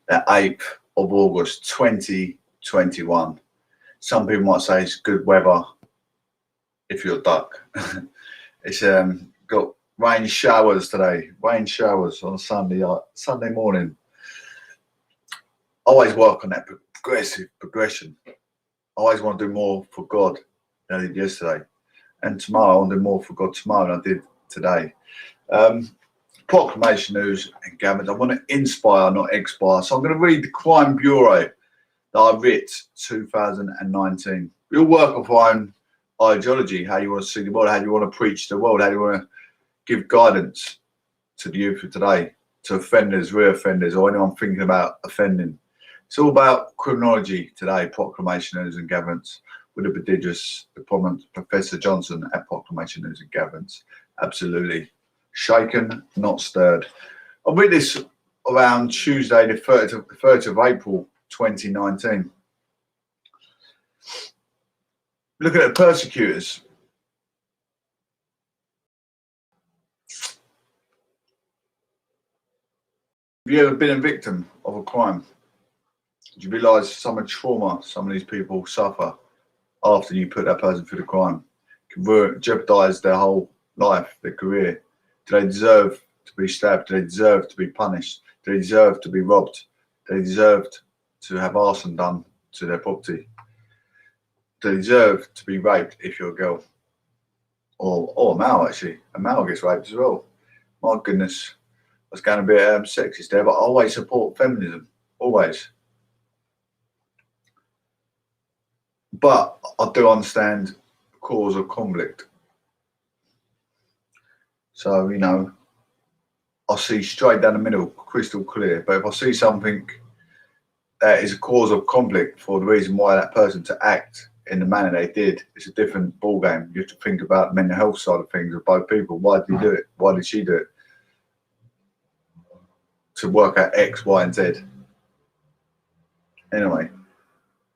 the 8th of August 2021. Some people might say it's good weather if you're a duck. It's got rain showers today, rain showers on Sunday morning. Always work on that progression. I always want to do more for God than I did yesterday. And tomorrow I want to do more for God tomorrow than I did today. Proclamation news and Gatherence. I want to inspire, not expire. So I'm going to read the Crime Bureau that I writ 2019. We all work off our own ideology, how you want to see the world, how you want to preach the world, how you want to give guidance to the youth of today, to offenders, re-offenders, or anyone thinking about offending. It's all about criminology today, Proclamation news and Gatherence, with the prodigious, the prominent Professor Johnson at Proclamation news and Gatherence. Absolutely. Shaken, not stirred. I read this around Tuesday, the 30th of April, 2019. Look at the persecutors. Have you ever been a victim of a crime? Do you realise some of the trauma some of these people suffer after you put that person through the crime? It can jeopardise their whole life, their career. Do they deserve to be stabbed? Do they deserve to be punished? Do they deserve to be robbed? Do they deserve to have arson done to their property? Do they deserve to be raped if you're a girl? Or a male, actually. A male gets raped as well. My goodness. I was going to be sexist there, but I always support feminism. Always. But I do understand the cause of conflict. So, you know, I see straight down the middle, crystal clear. But if I see something that is a cause of conflict for the reason why that person to act in the manner they did, it's a different ball game. You have to think about the mental health side of things of both people. Why did he do it? Why did she do it? To work out X, Y, and Z. Anyway,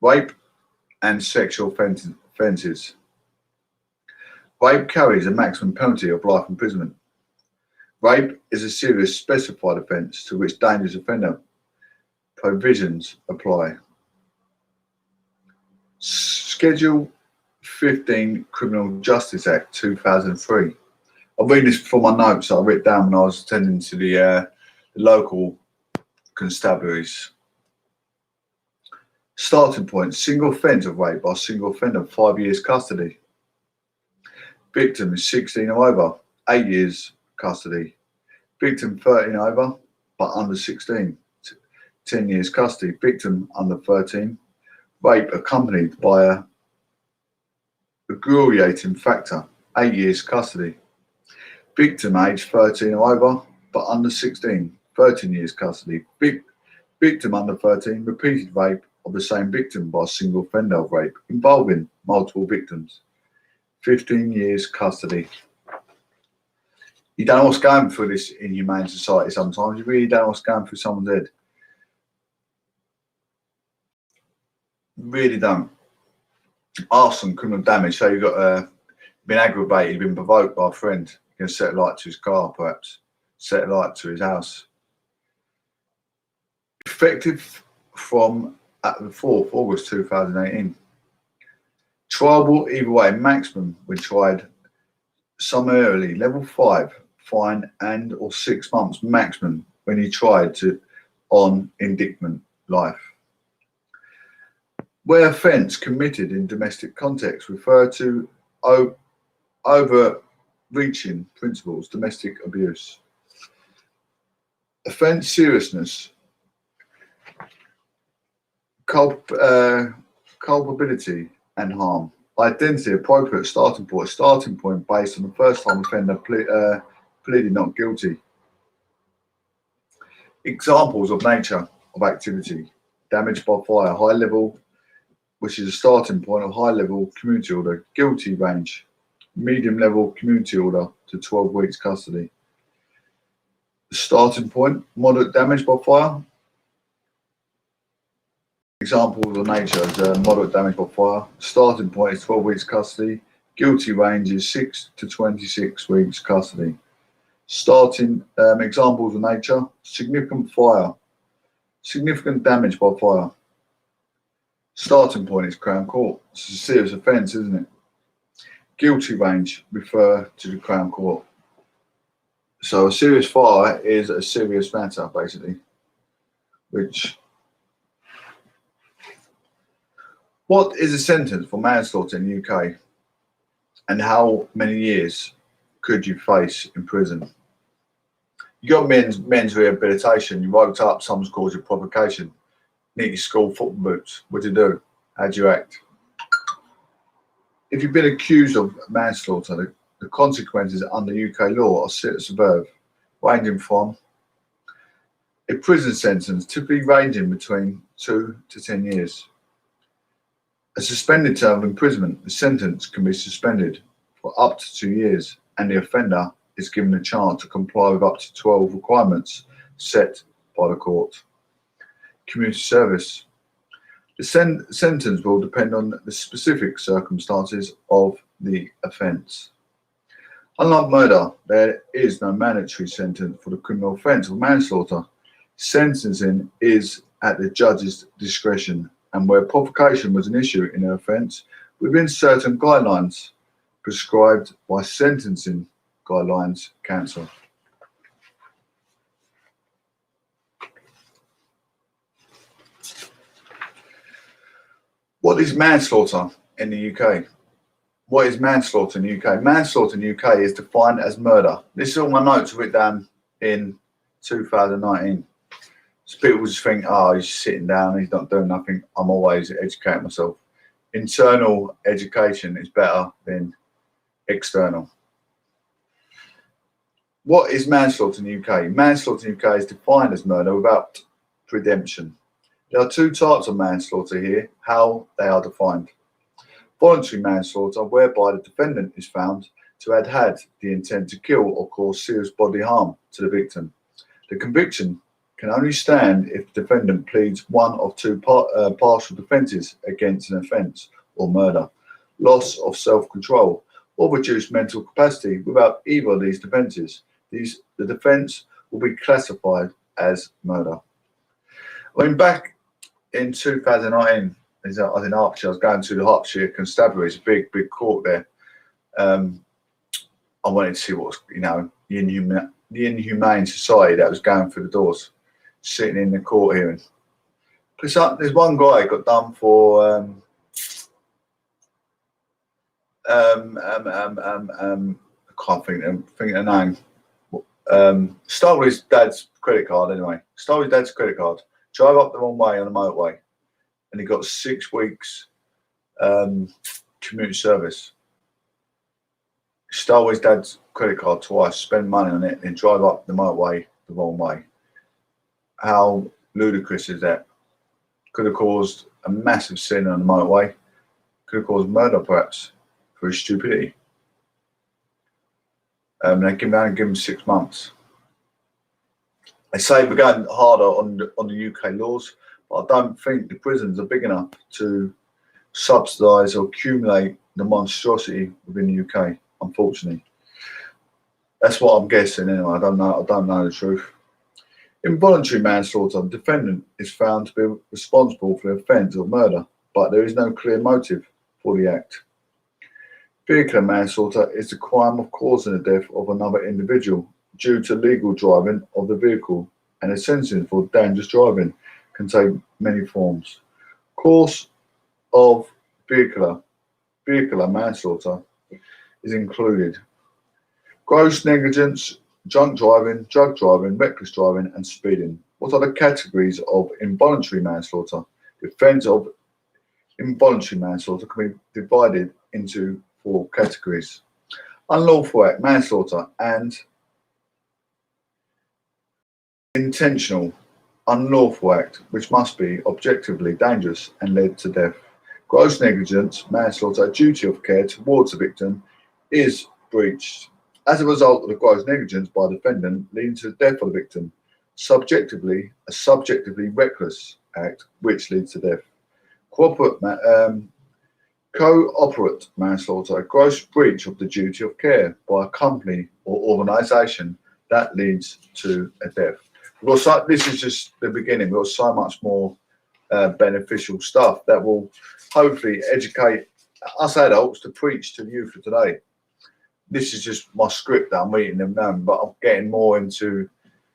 rape and sexual offences. Rape carries a maximum penalty of life imprisonment. Rape is a serious specified offence to which dangerous offender provisions apply. Schedule 15 Criminal Justice Act 2003. I'll read this from my notes that I wrote down when I was attending to the local constabularies. Starting point: single offence of rape by single offender, 5 years custody. Victim is 16 or over, 8 years custody. Victim 13 over, but under 16, 10 years custody. Victim under 13, rape accompanied by a aggravating factor, 8 years custody. Victim age 13 or over, but under 16, 13 years custody. Victim under 13, repeated rape of the same victim by a single offender of rape involving multiple victims, 15 years custody. You don't know what's going through this inhumane society sometimes. You really don't know what's going through someone's head. Really don't. Arson, criminal damage. So you've got been aggravated, been provoked by a friend. You're going to set a light to his car, perhaps. Set a light to his house. Effective from at the 4th August 2018. Triable either way, maximum when tried summarily, level 5, fine and or 6 months maximum when you tried to on indictment, life. Where offence committed in domestic context refer to overreaching principles, domestic abuse. Offence seriousness, culpability and harm. Identity, appropriate starting point based on the first time offender pleaded not guilty. Examples of nature of activity: damage by fire, high level, which is a starting point of high level community order, guilty range, medium level community order to 12 weeks custody. The starting point, moderate damage by fire. Examples of nature is moderate damage by fire. Starting point is 12 weeks custody. Guilty range is 6 to 26 weeks custody. Starting examples of nature: significant fire. Significant damage by fire. Starting point is Crown Court. It's a serious offence, isn't it? Guilty range refer to the Crown Court. So a serious fire is a serious matter, basically. What is a sentence for manslaughter in the UK? And how many years could you face in prison? You got men's rehabilitation. You woke up, someone's caused you provocation. Need your school football boots. What do you do? How do you act? If you've been accused of manslaughter, the consequences under UK law are severe, ranging from a prison sentence, typically ranging between 2 to 10 years. A suspended term of imprisonment, the sentence can be suspended for up to 2 years, and the offender is given a chance to comply with up to 12 requirements set by the court. Community service. The sentence will depend on the specific circumstances of the offence. Unlike murder, there is no mandatory sentence for the criminal offence of manslaughter. Sentencing is at the judge's discretion, and where provocation was an issue in an offence, within certain guidelines prescribed by Sentencing Guidelines Council. What is manslaughter in the UK? What is manslaughter in the UK? Manslaughter in the UK is defined as murder. This is all my notes written down in 2019. So people just think, oh, he's sitting down, he's not doing nothing. I'm always educating myself. Internal education is better than external. What is manslaughter in the UK? Manslaughter in the UK is defined as murder without redemption. There are two types of manslaughter here, how they are defined. Voluntary manslaughter, whereby the defendant is found to have had the intent to kill or cause serious bodily harm to the victim. The conviction can only stand if the defendant pleads one of two partial defences against an offence or murder, loss of self-control, or reduced mental capacity. Without either of these defences, the defence will be classified as murder. When back in 2019, I was in Hertfordshire. I was going to the Hertfordshire Constabulary. It's a big court there. I wanted to see what was, the inhumane society that was going through the doors, sitting in the court hearing. There's one guy got done for I can't think of the name. Stole his dad's credit card anyway. Stole his dad's credit card. Drove up the wrong way on the motorway, and he got 6 weeks community service. Stole his dad's credit card twice, spent money on it, and drive up the motorway the wrong way. How ludicrous is that? Could have caused a massive sin on the motorway. Could have caused murder, perhaps, for his stupidity. They give him 6 months. They say we're going harder on the UK laws, but I don't think the prisons are big enough to subsidise or accumulate the monstrosity within the UK, unfortunately. That's what I'm guessing anyway. I don't know the truth. Involuntary manslaughter, the defendant is found to be responsible for the offence of murder, but there is no clear motive for the act. Vehicular manslaughter is the crime of causing the death of another individual due to legal driving of the vehicle, and a sentencing for dangerous driving can take many forms. Course of vehicular manslaughter is included gross negligence, drunk driving, drug driving, reckless driving, and speeding. What are the categories of involuntary manslaughter? The offence of involuntary manslaughter can be divided into 4 categories: unlawful act, manslaughter, and intentional unlawful act, which must be objectively dangerous and led to death. Gross negligence, manslaughter, a duty of care towards the victim, is breached as a result of the gross negligence by the defendant leading to the death of the victim. Subjectively, a subjectively reckless act which leads to death. Co-operate manslaughter, a gross breach of the duty of care by a company or organisation that leads to a death. This is just the beginning. We've got so much more beneficial stuff that will hopefully educate us adults to preach to the youth of today. This is just my script that I'm reading them now, but I'm getting more into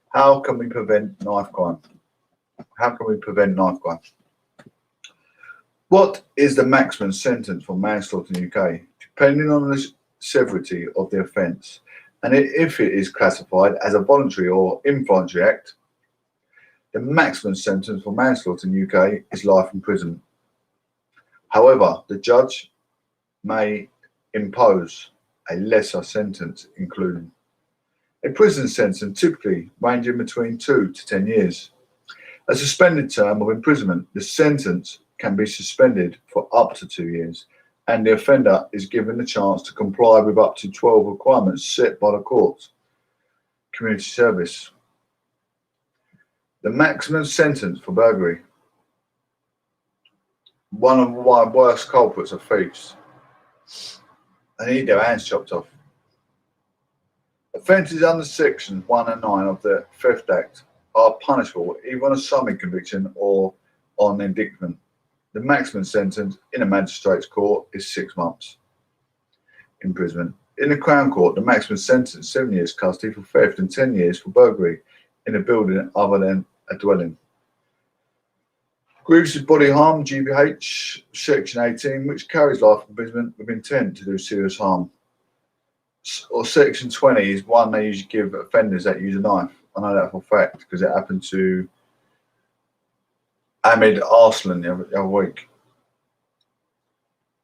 how can we prevent knife crime? How can we prevent knife crime? What is the maximum sentence for manslaughter in the UK? Depending on the severity of the offence, and if it is classified as a voluntary or involuntary act, the maximum sentence for manslaughter in the UK is life imprisonment. However, the judge may impose a lesser sentence, including a prison sentence typically ranging between 2 to 10 years. A suspended term of imprisonment, the sentence can be suspended for up to 2 years, and the offender is given the chance to comply with up to 12 requirements set by the court. Community service. The maximum sentence for burglary. One of my worst culprits are thieves. They need their hands chopped off. Offences under Section 1 and 9 of the Theft Act are punishable either on a summary conviction or on indictment. The maximum sentence in a magistrate's court is 6 months imprisonment. In the Crown Court, the maximum sentence is 7 years custody for theft and 10 years for burglary in a building other than a dwelling. Grievous bodily harm, GBH, Section 18, which carries life imprisonment with intent to do serious harm. Or Section 20 is one they usually give offenders that use a knife. I know that for a fact because it happened to Ahmed Arslan the other week.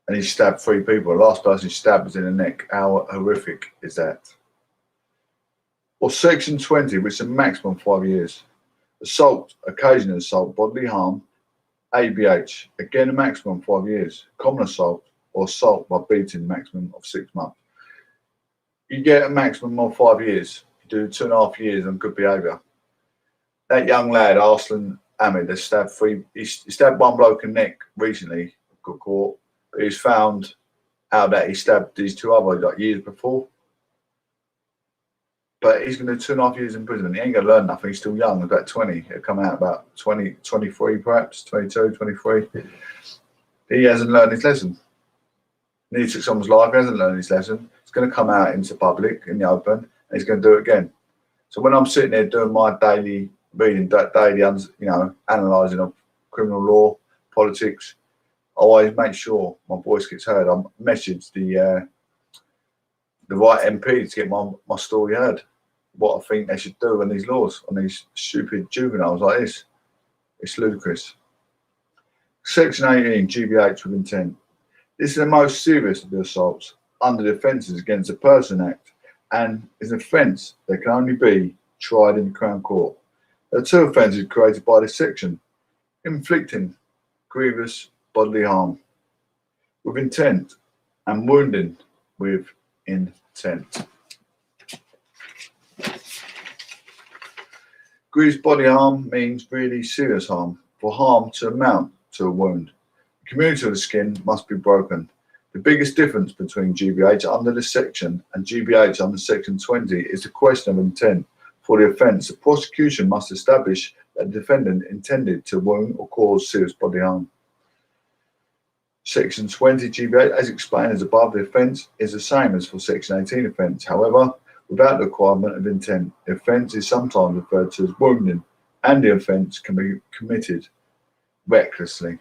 And he stabbed 3 people. The last person he stabbed was in the neck. How horrific is that? Or Section 20, which is a maximum 5 years. Assault, occasional assault, bodily harm, ABH, again a maximum 5 years. Common assault or assault by beating, maximum of 6 months. You get a maximum of 5 years. You do 2.5 years on good behaviour. That young lad, Arslan Ahmed, has stabbed he stabbed one bloke in the neck recently, got caught. But he's found out that he stabbed these 2 others like years before. But he's going to do 2.5 years in prison. He ain't going to learn nothing. He's still young, about 20. He'll come out about 20, 23 perhaps, 22, 23. He hasn't learned his lesson. He took someone's life, he hasn't learned his lesson. He's going to come out into public, in the open, and he's going to do it again. So when I'm sitting there doing my daily reading, daily, analysing of criminal law, politics, I always make sure my voice gets heard. I message the right MP to get my story heard. What I think they should do on these laws, on these stupid juveniles like this. It's ludicrous. Section 18, GBH with intent. This is the most serious of the assaults under the Offences Against a Person Act and is an offence that can only be tried in the Crown Court. There are 2 offences created by this section: inflicting grievous bodily harm with intent and wounding with intent. Grievous bodily harm means really serious harm, for harm to amount to a wound. The community of the skin must be broken. The biggest difference between GBH under this section and GBH under Section 20 is the question of intent. For the offence, the prosecution must establish that the defendant intended to wound or cause serious bodily harm. Section 20 GBH, as explained as above, the offence is the same as for Section 18 offence. However, without the requirement of intent, the offence is sometimes referred to as wounding, and the offence can be committed recklessly.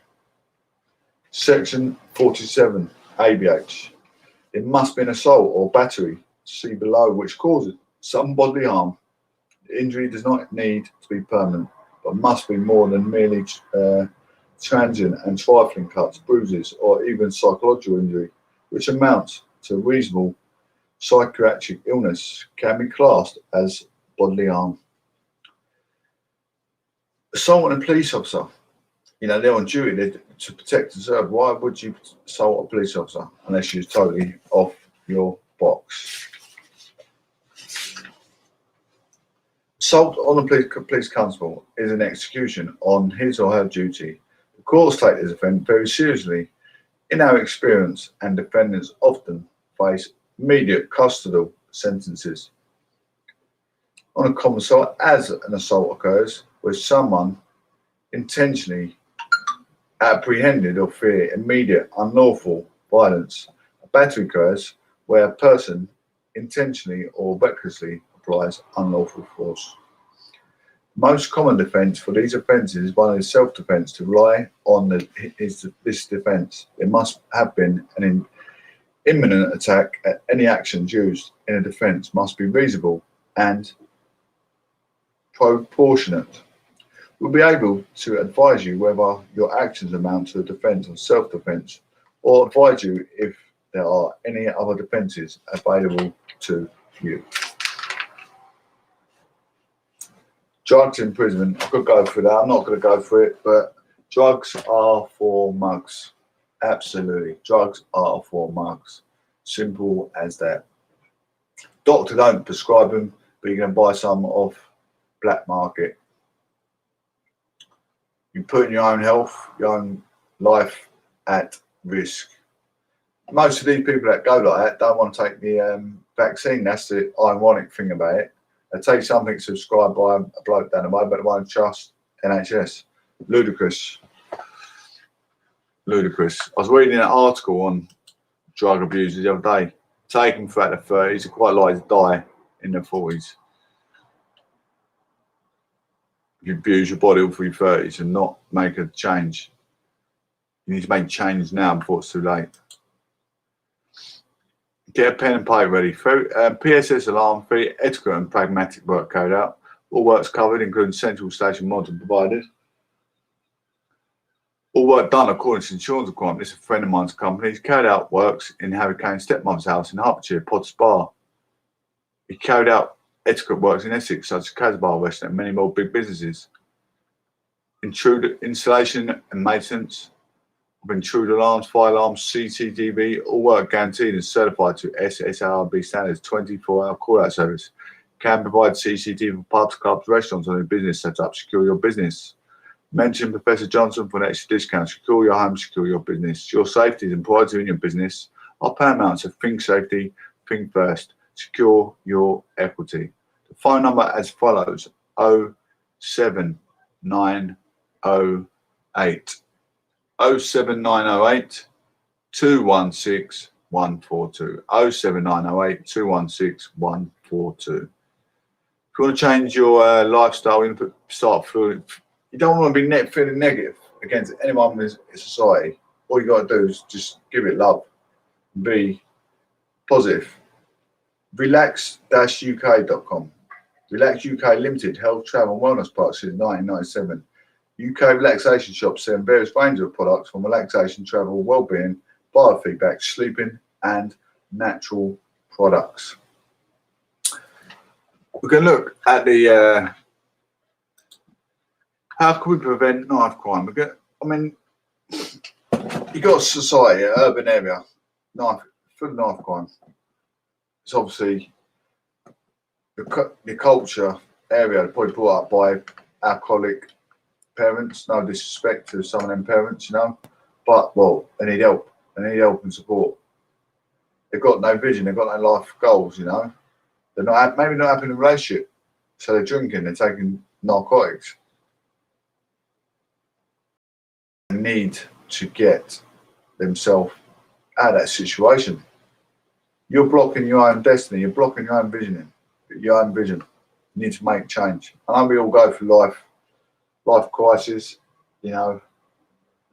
Section 47 ABH. It must be an assault or battery, see below, which causes some bodily harm. The injury does not need to be permanent, but must be more than merely transient and trifling cuts, bruises, or even psychological injury, which amounts to reasonable psychiatric illness, can be classed as bodily harm. Assault on a police officer. They're on duty to protect and serve. Why would you assault a police officer unless you're totally off your box? Assault on a police constable is an execution on his or her duty. The courts take this offence very seriously. In our experience, and defendants often face immediate custodial sentences. on a common site as an assault occurs, where someone intentionally apprehended or fear immediate unlawful violence. A battery occurs where a person intentionally or recklessly applies unlawful force. Most common defence for these offences is one is self-defence. To rely on this defence, it must have been an imminent attack. Any actions used in a defence must be reasonable and proportionate. We'll be able to advise you whether your actions amount to a defence or self-defence, or advise you if there are any other defences available to you. Drugs imprisonment. I could go through that. I'm not going to go through it, but drugs are for mugs. Absolutely. Drugs are for mugs. Simple as that. Doctor don't prescribe them, but you can buy some off black market. You put your own health, your own life at risk. Most of these people that go like that don't want to take the vaccine. That's the ironic thing about it. They take something subscribed by a bloke down the way, but they won't trust NHS. Ludicrous. Ludicrous. I was reading an article on drug abusers the other day. Taken throughout the 30s, are quite likely to die in their 40s. You abuse your body all through your 30s and not make a change. You need to make change now before it's too late. Get a pen and paper ready. PSS alarm, free etiquette and pragmatic work carried out. All works covered, including central station module provided. All work done according to insurance requirements. This is a friend of mine's company. He's carried out works in Harry Kane's stepmother's house in Hertfordshire, Potter's Bar. He carried out etiquette works in Essex, such as Casbah, Western, and many more big businesses. Intruder installation and maintenance of intruder alarms, fire alarms, CCTV, all work guaranteed and certified to SSRB standards. 24-hour call-out service. Can provide CCTV for pubs, clubs, restaurants, or any business set up. Secure your business. Mention Professor Johnson for an extra discount. Secure your home, secure your business. Your safety and priority in your business are paramount, so think safety, think first. Secure your equity. The phone number as follows: 07908 07908 216 142 07908 216 142. If you want to change your lifestyle, you start feeling. You don't want to be feeling negative against anyone in society. All you got to do is just give it love. Be positive. Relax-UK.com. Relax UK Limited, health, travel and wellness products since 1997. UK relaxation shops selling various ranges of products from relaxation, travel, well-being, biofeedback, sleeping and natural products. We can look at the how can we prevent knife crime? You got a society, an urban area, full of knife crime. It's obviously the culture area probably brought up by alcoholic parents. No disrespect to some of them parents, but well, they need help. They need help and support. They've got no vision. They've got no life goals. They're maybe not happy in a relationship, so they're drinking. They're taking narcotics. They need to get themselves out of that situation. You're blocking your own destiny. You're blocking your own vision. Your own vision. You need to make change. I know we all go through life crisis,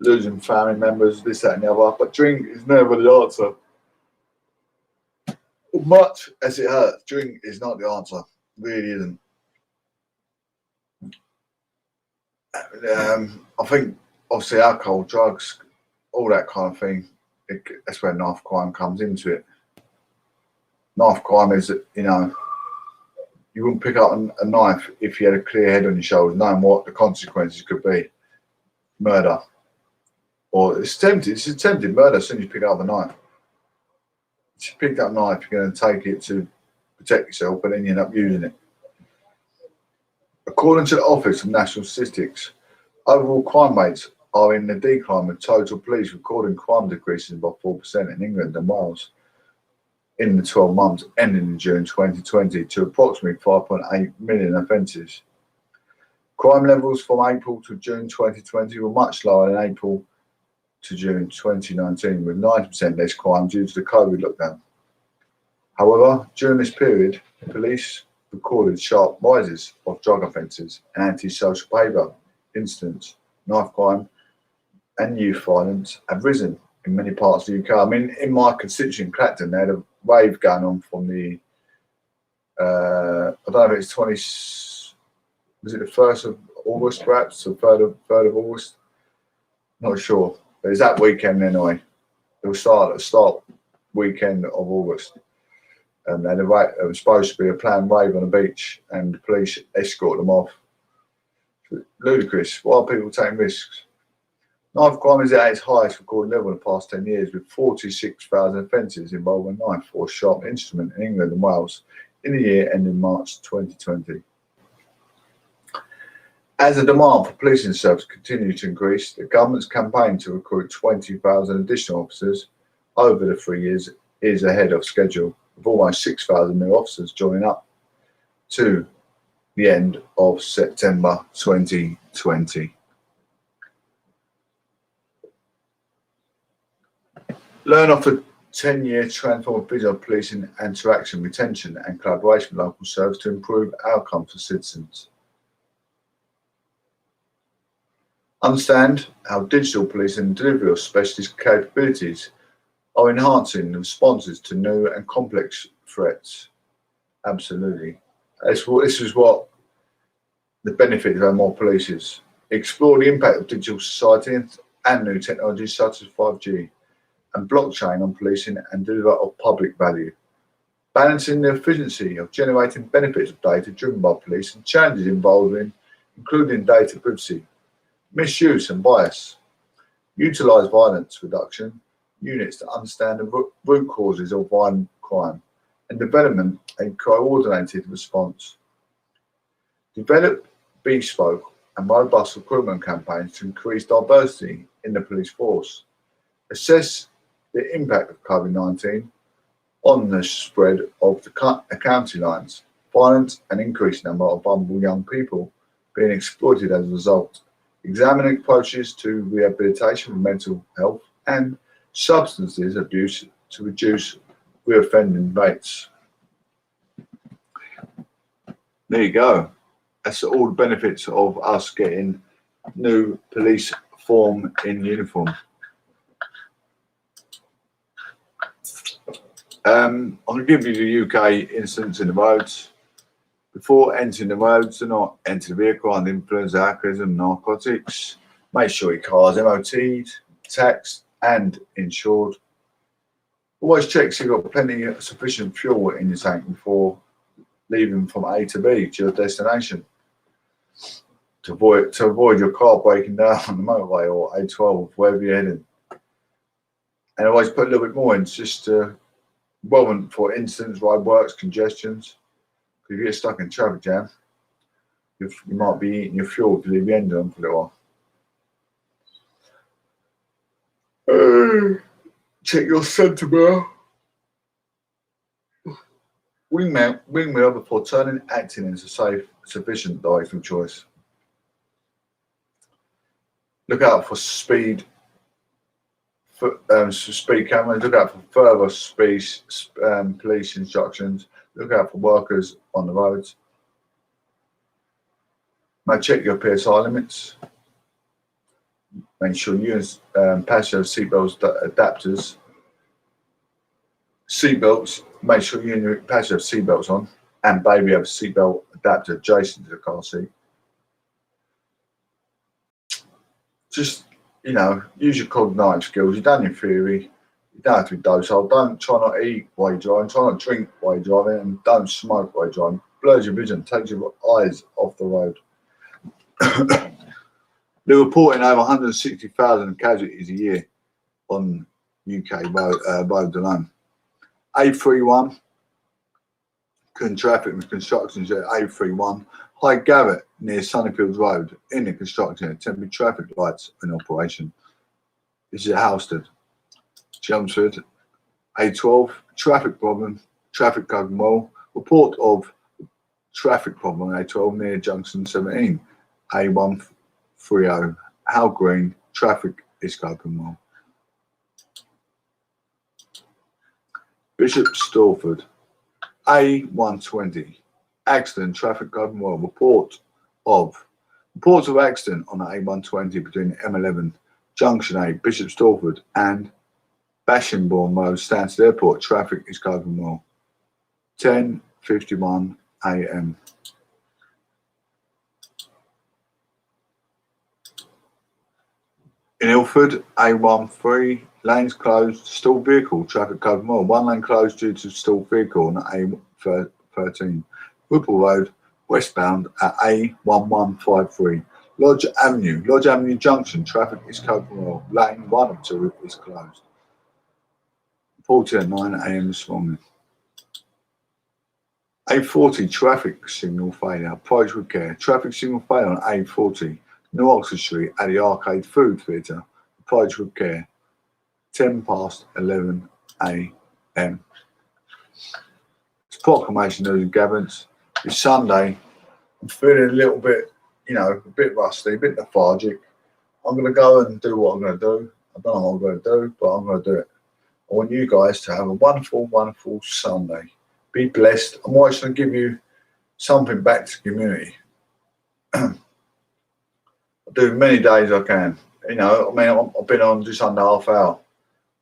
losing family members, this, that, and the other. But drink is never the answer. Much as it hurts, drink is not the answer. It really isn't. I think obviously alcohol, drugs, all that kind of thing. That's where knife crime comes into it. Knife crime is, you wouldn't pick up a knife if you had a clear head on your shoulders, knowing what the consequences could be. Murder. Or it's attempted murder as soon as you pick up a knife. If you pick up a knife, you're going to take it to protect yourself, but then you end up using it. According to the Office of National Statistics, overall crime rates are in the decline, with total police recording crime decreases by 4% in England and Wales. in the 12 months ending in June 2020 to approximately 5.8 million offences. Crime levels from April to June 2020 were much lower than April to June 2019, with 90% less crime due to the COVID lockdown. However, during this period, police recorded sharp rises of drug offences and antisocial behaviour incidents. Knife crime and youth violence have risen in many parts of the UK. I mean, in my constituent Clacton, they had a rave going on from the, I don't know if it's was it the 1st of August perhaps, or 3rd of August? Not sure. But it's that weekend anyway. It will start at the start weekend of August. And it was supposed to be a planned rave on the beach, and the police escorted them off. Ludicrous. Why are people taking risks? Knife crime is at its highest recorded level in the past 10 years, with 46,000 offences involving a knife or sharp instrument in England and Wales in the year ending March 2020. As the demand for policing service continues to increase, the government's campaign to recruit 20,000 additional officers over the 3 years is ahead of schedule, with almost 6,000 new officers joining up to the end of September 2020. Learn off a 10-year transformed vision of policing interaction, retention and collaboration with local service to improve outcomes for citizens. Understand how digital policing and delivery of specialist capabilities are enhancing the responses to new and complex threats. Absolutely. This is what the benefit of having more police is. Explore the impact of digital society and new technologies such as 5G and blockchain on policing and deliver of public value. Balancing the efficiency of generating benefits of data driven by police and challenges involving including data privacy, misuse and bias. Utilise violence reduction units to understand the root causes of violent crime and development a coordinated response. Develop bespoke and robust recruitment campaigns to increase diversity in the police force. Assess the impact of COVID-19 on the spread of the county lines, violence and increased number of vulnerable young people being exploited as a result. Examine approaches to rehabilitation, mental health and substances abuse to reduce reoffending rates. There you go. That's all the benefits of us getting new police form in uniform. I'm going to give you the UK incidents in the roads. Before entering the roads, do not enter the vehicle under influence of alcoholism, narcotics. Make sure your car is MOT'd, taxed and insured. Always check so you've got plenty of sufficient fuel in your tank before leaving from A to B to your destination. To avoid your car breaking down on the motorway or A12, wherever you're heading. And always put a little bit more in, just well, for instance, road works, congestions. If you get stuck in traffic jam, you might be eating your fuel to leave the engine on for a little while. Check your centre bar. Wing mirror before turning, acting as a safe, sufficient directional choice. Look out for speed cameras. Look out for further speed police instructions. Look out for workers on the roads. Now check your PSI limits. Make sure you and passenger have seatbelts adapters. Seatbelts. Make sure you and your passenger have seatbelts on, and baby have a seatbelt adapter adjacent to the car seat. Just, use your cognitive skills. You've done your theory. You don't have to be docile. Try not to eat while you're driving. Try not to drink while you're driving, and don't smoke while you're driving. Blurs your vision. Takes your eyes off the road. They're reporting over 160,000 casualties a year on UK roads alone. A31, traffic and construction, A31, High Garrett near Sunnyfields Road, in the construction, temporary traffic lights in operation. This is at Halstead. Chelmsford, A12, traffic problem, traffic going well. Report of traffic problem on A12 near junction 17. A130, Hal Green, traffic is going well. Bishop Stortford, A120, accident, traffic going well. Reports of accident on the A120 between M11, Junction 8, Bishop Stortford and Bashingbourne Road, Stansted Airport. Traffic is going well. 10:51 a.m. In Ilford, A13, lanes closed, stalled vehicle, traffic going well. One lane closed due to stalled vehicle on A13. Whipple Road, westbound at A1153. Lodge Avenue Junction, traffic is going well. Lane 1 of 2 is closed. 4:09 a.m. this morning. A40, traffic signal failure. Prodigious Care, traffic signal failure on A40. New Oxford Street at the Arcade Food Theatre. Prodigious Care, 11:10 a.m. It's Proclamation news and Gatherence. It's Sunday. I'm feeling a little bit, a bit rusty, a bit lethargic. I'm going to go and do what I'm going to do. I don't know what I'm going to do, but I'm going to do it. I want you guys to have a wonderful, wonderful Sunday. Be blessed. I'm always going to give you something back to the community. I do many days I can. I've been on just under half hour,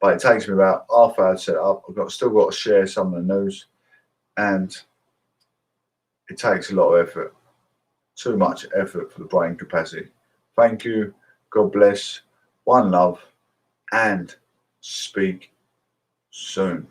but it takes me about half hour to set up. I've still got to share some of the news, and it takes a lot of effort. Too much effort for the brain capacity. Thank you. God bless. One love, and speak soon.